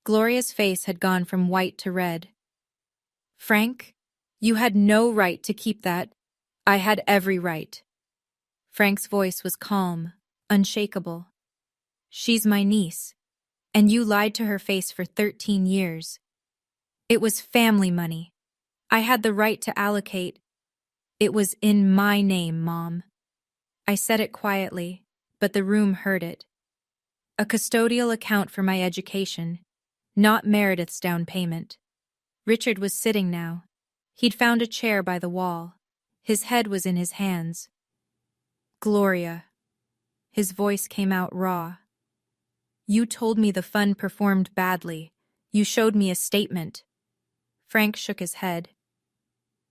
Gloria's face had gone from white to red. Frank, you had no right to keep that. I had every right. Frank's voice was calm, unshakable. She's my niece, and you lied to her face for 13 years. It was family money. I had the right to allocate. It was in my name, Mom. I said it quietly, but the room heard it. A custodial account for my education, not Meredith's down payment. Richard was sitting now. He'd found a chair by the wall. His head was in his hands. Gloria. His voice came out raw. You told me the fund performed badly. You showed me a statement. Frank shook his head.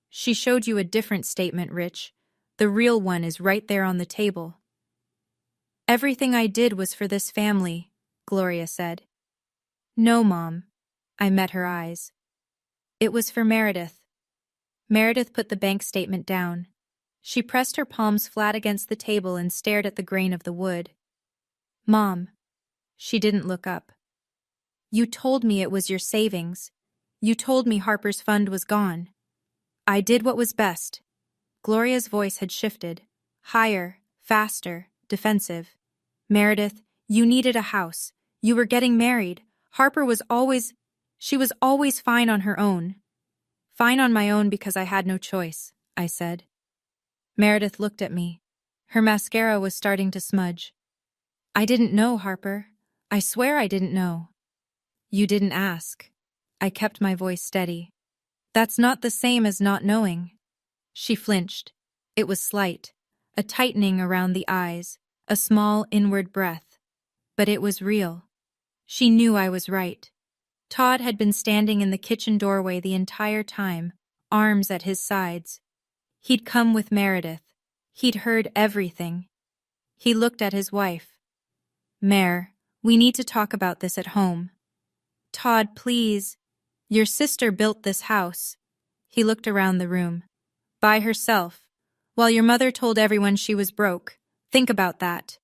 She showed you a different statement, Rich. The real one is right there on the table. Everything I did was for this family, Gloria said. No, Mom. I met her eyes. It was for Meredith. Meredith put the bank statement down. She pressed her palms flat against the table and stared at the grain of the wood. Mom. She didn't look up. You told me it was your savings. You told me Harper's fund was gone. I did what was best. Gloria's voice had shifted. Higher, faster, defensive. Meredith, you needed a house. You were getting married. Harper was always... She was always fine on her own. Fine on my own because I had no choice, I said. Meredith looked at me. Her mascara was starting to smudge. I didn't know, Harper. I swear I didn't know. You didn't ask. I kept my voice steady. That's not the same as not knowing. She flinched. It was slight, a tightening around the eyes, a small inward breath. But it was real. She knew I was right. Todd had been standing in the kitchen doorway the entire time, arms at his sides. He'd come with Meredith. He'd heard everything. He looked at his wife. Mare, we need to talk about this at home. Todd, please. Your sister built this house. He looked around the room. By herself, while your mother told everyone she was broke. Think about that.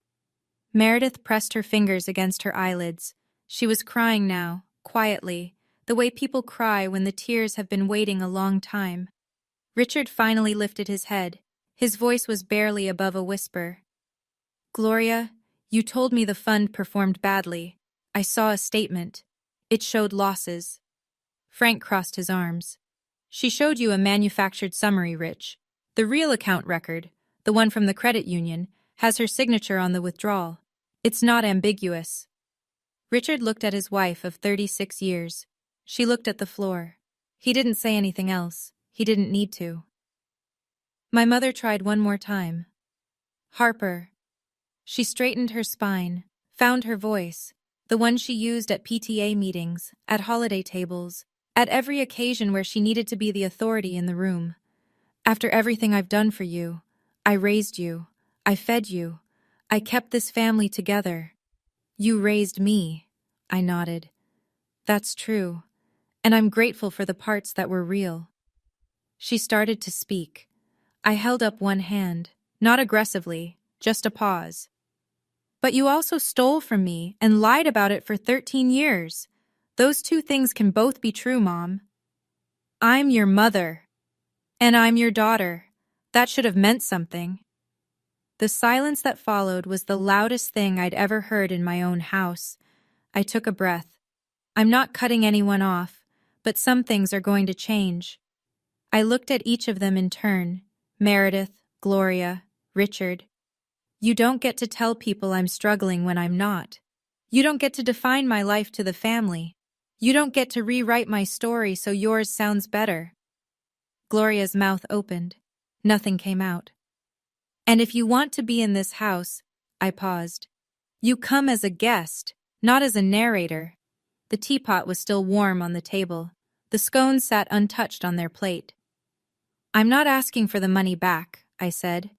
Meredith pressed her fingers against her eyelids. She was crying now, quietly, the way people cry when the tears have been waiting a long time. Richard finally lifted his head. His voice was barely above a whisper. Gloria, you told me the fund performed badly. I saw a statement. It showed losses. Frank crossed his arms. She showed you a manufactured summary, Rich. The real account record, the one from the credit union, has her signature on the withdrawal. It's not ambiguous. Richard looked at his wife of 36 years. She looked at the floor. He didn't say anything else. He didn't need to. My mother tried one more time. Harper. She straightened her spine, found her voice, the one she used at PTA meetings, at holiday tables, at every occasion where she needed to be the authority in the room. After everything I've done for you, I raised you, I fed you, I kept this family together. You raised me, I nodded. That's true, and I'm grateful for the parts that were real. She started to speak. I held up one hand, not aggressively, just a pause. But you also stole from me and lied about it for 13 years. Those two things can both be true, Mom. I'm your mother. And I'm your daughter. That should have meant something. The silence that followed was the loudest thing I'd ever heard in my own house. I took a breath. I'm not cutting anyone off, but some things are going to change. I looked at each of them in turn. Meredith, Gloria, Richard. You don't get to tell people I'm struggling when I'm not. You don't get to define my life to the family. You don't get to rewrite my story so yours sounds better. Gloria's mouth opened. Nothing came out. And if you want to be in this house, I paused. You come as a guest, not as a narrator. The teapot was still warm on the table. The scones sat untouched on their plate. I'm not asking for the money back, I said.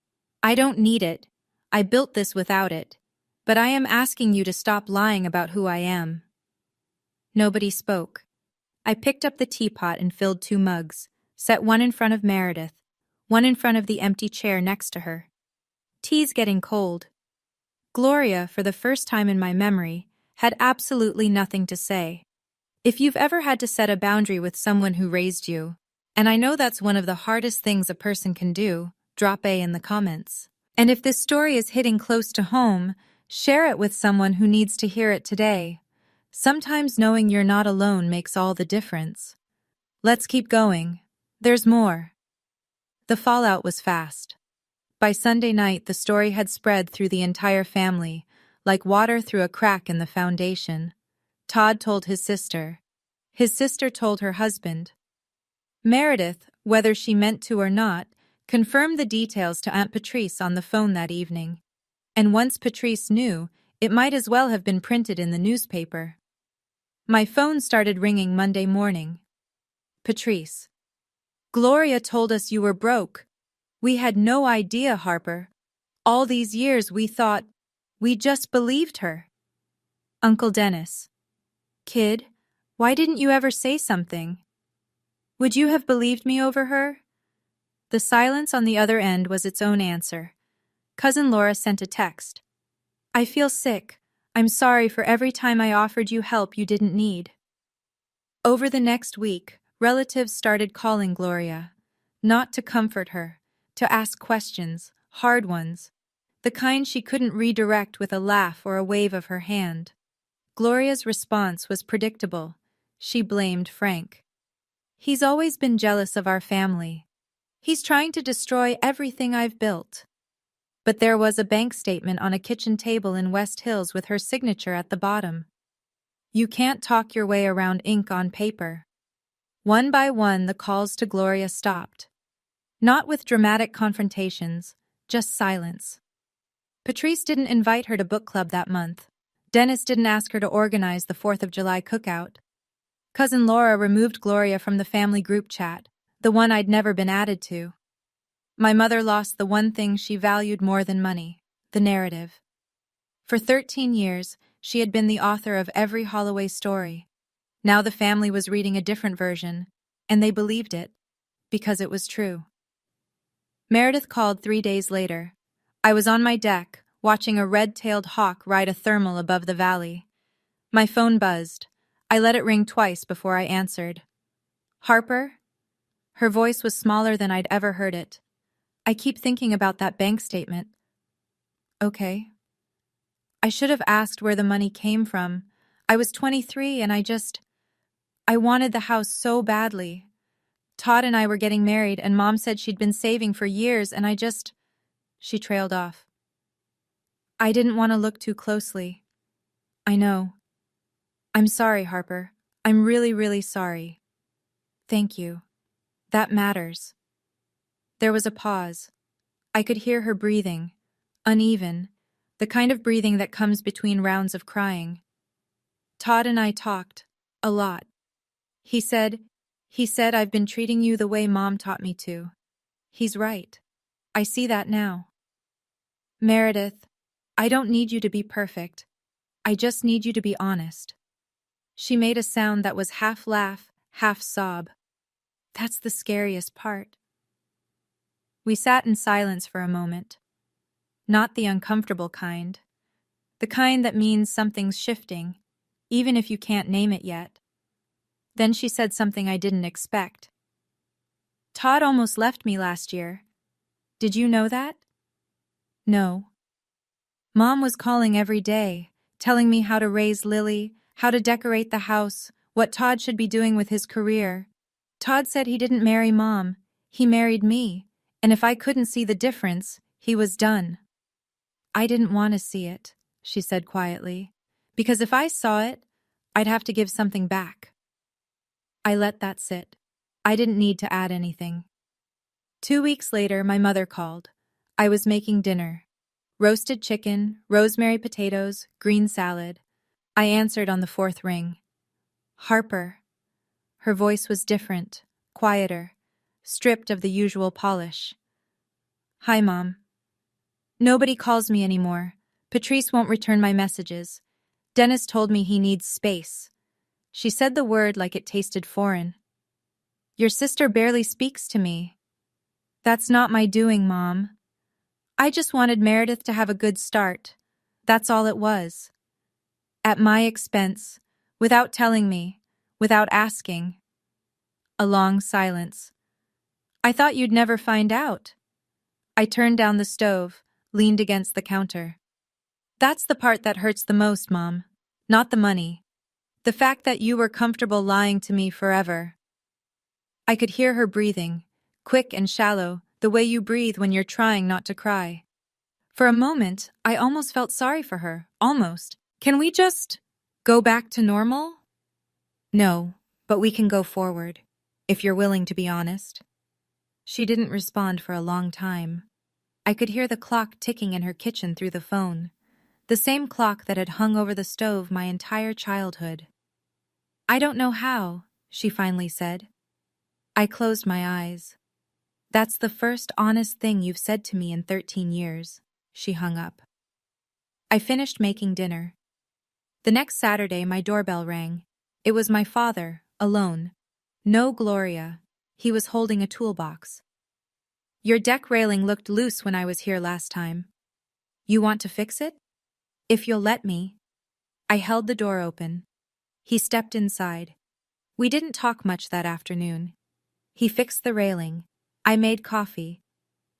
I don't need it. I built this without it. But I am asking you to stop lying about who I am. Nobody spoke. I picked up the teapot and filled 2 mugs, set one in front of Meredith, one in front of the empty chair next to her. Tea's getting cold. Gloria, for the first time in my memory, had absolutely nothing to say. If you've ever had to set a boundary with someone who raised you, and I know that's one of the hardest things a person can do, drop A in the comments. And if this story is hitting close to home, share it with someone who needs to hear it today. Sometimes knowing you're not alone makes all the difference. Let's keep going. There's more. The fallout was fast. By Sunday night, the story had spread through the entire family, like water through a crack in the foundation. Todd told his sister. His sister told her husband. Meredith, whether she meant to or not, confirmed the details to Aunt Patrice on the phone that evening. And once Patrice knew, it might as well have been printed in the newspaper. My phone started ringing Monday morning. Patrice. Gloria told us you were broke. We had no idea, Harper. All these years we thought, we just believed her. Uncle Dennis. Kid, why didn't you ever say something? Would you have believed me over her? The silence on the other end was its own answer. Cousin Laura sent a text. I feel sick. I'm sorry for every time I offered you help you didn't need. Over the next week, relatives started calling Gloria. Not to comfort her, to ask questions, hard ones. The kind she couldn't redirect with a laugh or a wave of her hand. Gloria's response was predictable. She blamed Frank. He's always been jealous of our family. He's trying to destroy everything I've built. But there was a bank statement on a kitchen table in West Hills with her signature at the bottom. You can't talk your way around ink on paper. One by one, the calls to Gloria stopped. Not with dramatic confrontations, just silence. Patrice didn't invite her to book club that month. Dennis didn't ask her to organize the 4th of July cookout. Cousin Laura removed Gloria from the family group chat, the one I'd never been added to. My mother lost the one thing she valued more than money, the narrative. For 13 years, she had been the author of every Holloway story. Now the family was reading a different version, and they believed it, because it was true. Meredith called 3 days later. I was on my deck, watching a red-tailed hawk ride a thermal above the valley. My phone buzzed. I let it ring twice before I answered. Harper? Her voice was smaller than I'd ever heard it. I keep thinking about that bank statement. Okay. I should have asked where the money came from. I was 23 and I wanted the house so badly. Todd and I were getting married and Mom said she'd been saving for years and She trailed off. I didn't want to look too closely. I know. I'm sorry, Harper. I'm really, really sorry. Thank you. That matters. There was a pause. I could hear her breathing, uneven, the kind of breathing that comes between rounds of crying. Todd and I talked, a lot. He said, I've been treating you the way Mom taught me to. He's right. I see that now. Meredith, I don't need you to be perfect. I just need you to be honest. She made a sound that was half laugh, half sob. That's the scariest part. We sat in silence for a moment. Not the uncomfortable kind. The kind that means something's shifting, even if you can't name it yet. Then she said something I didn't expect. Todd almost left me last year. Did you know that? No. Mom was calling every day, telling me how to raise Lily, how to decorate the house, what Todd should be doing with his career. Todd said he didn't marry Mom, he married me, and if I couldn't see the difference, he was done. I didn't want to see it, she said quietly, because if I saw it, I'd have to give something back. I let that sit. I didn't need to add anything. 2 weeks later, my mother called. I was making dinner. Roasted chicken, rosemary potatoes, green salad. I answered on the 4th ring. Harper. Her voice was different, quieter, stripped of the usual polish. Hi, Mom. Nobody calls me anymore. Patrice won't return my messages. Dennis told me he needs space. She said the word like it tasted foreign. Your sister barely speaks to me. That's not my doing, Mom. I just wanted Meredith to have a good start. That's all it was. At my expense, without telling me, without asking. A long silence. I thought you'd never find out. I turned down the stove, leaned against the counter. That's the part that hurts the most, Mom. Not the money. The fact that you were comfortable lying to me forever. I could hear her breathing, quick and shallow, the way you breathe when you're trying not to cry. For a moment, I almost felt sorry for her, almost. Can we just go back to normal? No, but we can go forward, if you're willing to be honest. She didn't respond for a long time. I could hear the clock ticking in her kitchen through the phone, the same clock that had hung over the stove my entire childhood. I don't know how, she finally said. I closed my eyes. That's the first honest thing you've said to me in 13 years, she hung up. I finished making dinner. The next Saturday, my doorbell rang. It was my father, alone. No Gloria. He was holding a toolbox. Your deck railing looked loose when I was here last time. You want to fix it? If you'll let me. I held the door open. He stepped inside. We didn't talk much that afternoon. He fixed the railing. I made coffee.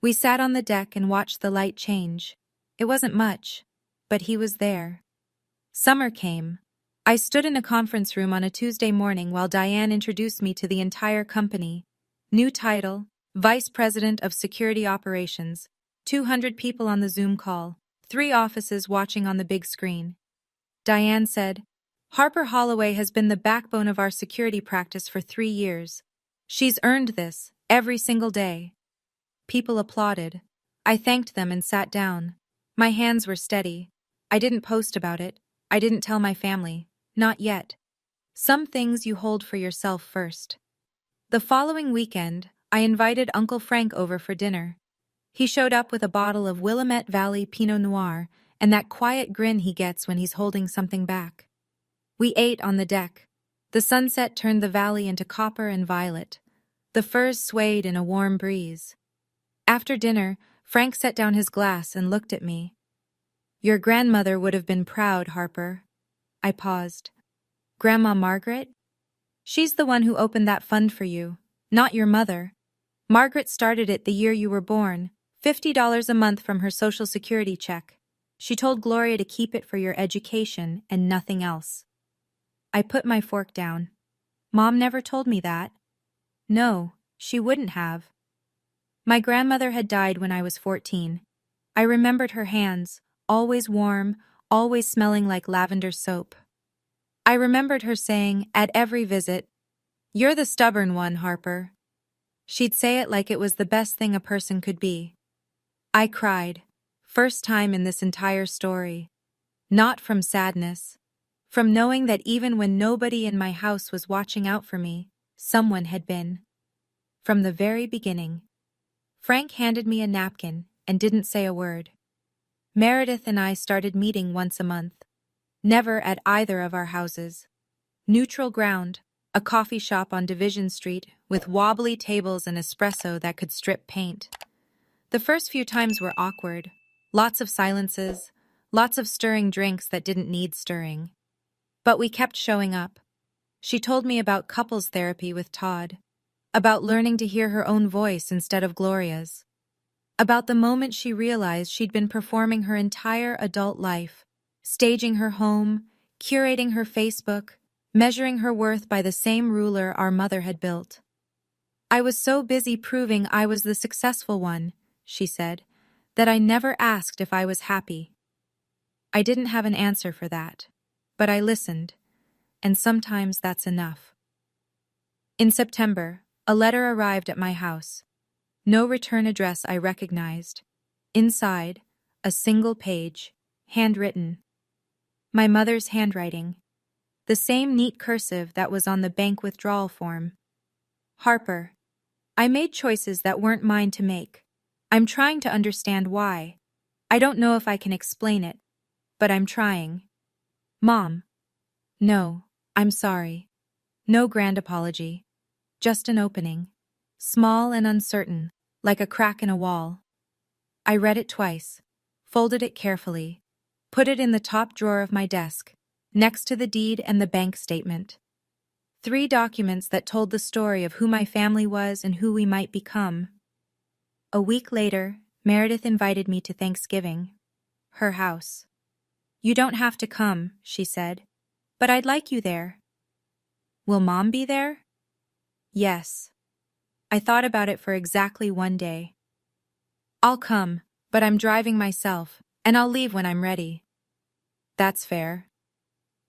We sat on the deck and watched the light change. It wasn't much, but he was there. Summer came. I stood in a conference room on a Tuesday morning while Diane introduced me to the entire company. New title, Vice President of Security Operations, 200 people on the Zoom call, 3 offices watching on the big screen. Diane said, Harper Holloway has been the backbone of our security practice for 3 years. She's earned this, every single day. People applauded. I thanked them and sat down. My hands were steady. I didn't post about it. I didn't tell my family. Not yet. Some things you hold for yourself first. The following weekend, I invited Uncle Frank over for dinner. He showed up with a bottle of Willamette Valley Pinot Noir and that quiet grin he gets when he's holding something back. We ate on the deck. The sunset turned the valley into copper and violet. The firs swayed in a warm breeze. After dinner, Frank set down his glass and looked at me. Your grandmother would have been proud, Harper. I paused. Grandma Margaret? She's the one who opened that fund for you, not your mother. Margaret started it the year you were born, $50 a month from her Social Security check. She told Gloria to keep it for your education and nothing else. I put my fork down. Mom never told me that. No, she wouldn't have. My grandmother had died when I was 14. I remembered her hands, always warm, always smelling like lavender soap. I remembered her saying, at every visit, "You're the stubborn one, Harper." She'd say it like it was the best thing a person could be. I cried, first time in this entire story. Not from sadness. From knowing that even when nobody in my house was watching out for me, someone had been. From the very beginning. Frank handed me a napkin and didn't say a word. Meredith and I started meeting once a month. Never at either of our houses. Neutral ground, a coffee shop on Division Street with wobbly tables and espresso that could strip paint. The first few times were awkward. Lots of silences, lots of stirring drinks that didn't need stirring. But we kept showing up. She told me about couples therapy with Todd, about learning to hear her own voice instead of Gloria's, about the moment she realized she'd been performing her entire adult life, staging her home, curating her Facebook, measuring her worth by the same ruler our mother had built. I was so busy proving I was the successful one, she said, that I never asked if I was happy. I didn't have an answer for that, but I listened, and sometimes that's enough. In September, a letter arrived at my house. No return address I recognized. Inside, a single page, handwritten. My mother's handwriting. The same neat cursive that was on the bank withdrawal form. Harper, I made choices that weren't mine to make. I'm trying to understand why. I don't know if I can explain it, but I'm trying. Mom. No, I'm sorry. No grand apology. Just an opening. Small and uncertain, like a crack in a wall. I read it twice, folded it carefully, put it in the top drawer of my desk, next to the deed and the bank statement. 3 documents that told the story of who my family was and who we might become. A week later, Meredith invited me to Thanksgiving. Her house. You don't have to come, she said, but I'd like you there. Will Mom be there? Yes. I thought about it for exactly 1 day. I'll come, but I'm driving myself, and I'll leave when I'm ready. That's fair.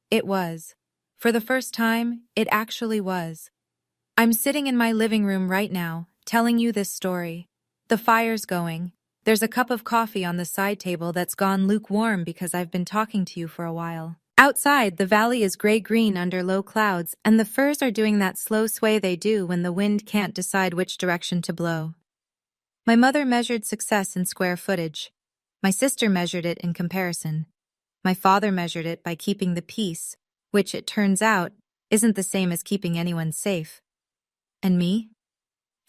It was. For the first time, it actually was. I'm sitting in my living room right now, telling you this story. The fire's going. There's a cup of coffee on the side table that's gone lukewarm because I've been talking to you for a while. Outside, the valley is gray-green under low clouds, and the firs are doing that slow sway they do when the wind can't decide which direction to blow. My mother measured success in square footage. My sister measured it in comparison. My father measured it by keeping the peace, which, it turns out, isn't the same as keeping anyone safe. And me?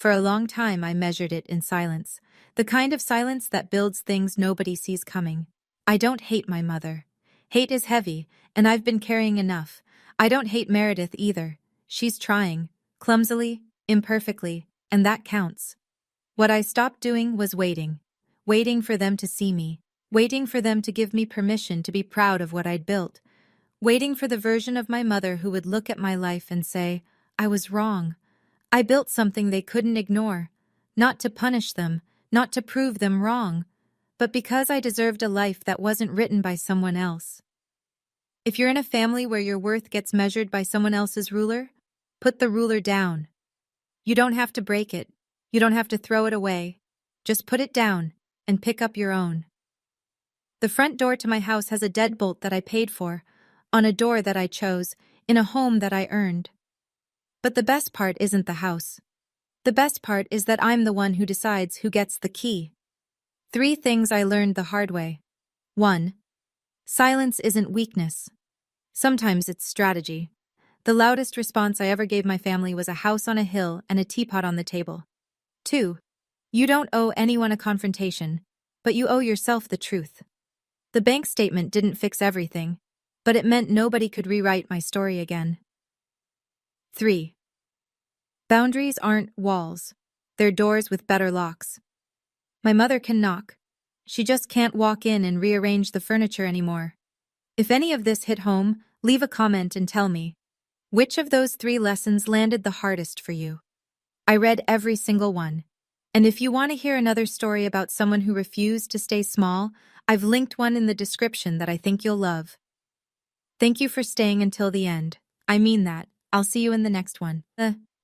For a long time, I measured it in silence, the kind of silence that builds things nobody sees coming. I don't hate my mother. Hate is heavy, and I've been carrying enough. I don't hate Meredith either. She's trying, clumsily, imperfectly, and that counts. What I stopped doing was waiting for them to see me, waiting for them to give me permission to be proud of what I'd built, waiting for the version of my mother who would look at my life and say, I was wrong. I built something they couldn't ignore, not to punish them, not to prove them wrong, but because I deserved a life that wasn't written by someone else. If you're in a family where your worth gets measured by someone else's ruler, put the ruler down. You don't have to break it. You don't have to throw it away. Just put it down and pick up your own. The front door to my house has a deadbolt that I paid for, on a door that I chose, in a home that I earned. But the best part isn't the house. The best part is that I'm the one who decides who gets the key. 3 things I learned the hard way. 1. Silence isn't weakness. Sometimes it's strategy. The loudest response I ever gave my family was a house on a hill and a teapot on the table. 2. You don't owe anyone a confrontation, but you owe yourself the truth. The bank statement didn't fix everything, but it meant nobody could rewrite my story again. 3. Boundaries aren't walls. They're doors with better locks. My mother can knock. She just can't walk in and rearrange the furniture anymore. If any of this hit home, leave a comment and tell me. Which of those 3 lessons landed the hardest for you? I read every single one. And if you want to hear another story about someone who refused to stay small, I've linked one in the description that I think you'll love. Thank you for staying until the end. I mean that. I'll see you in the next one.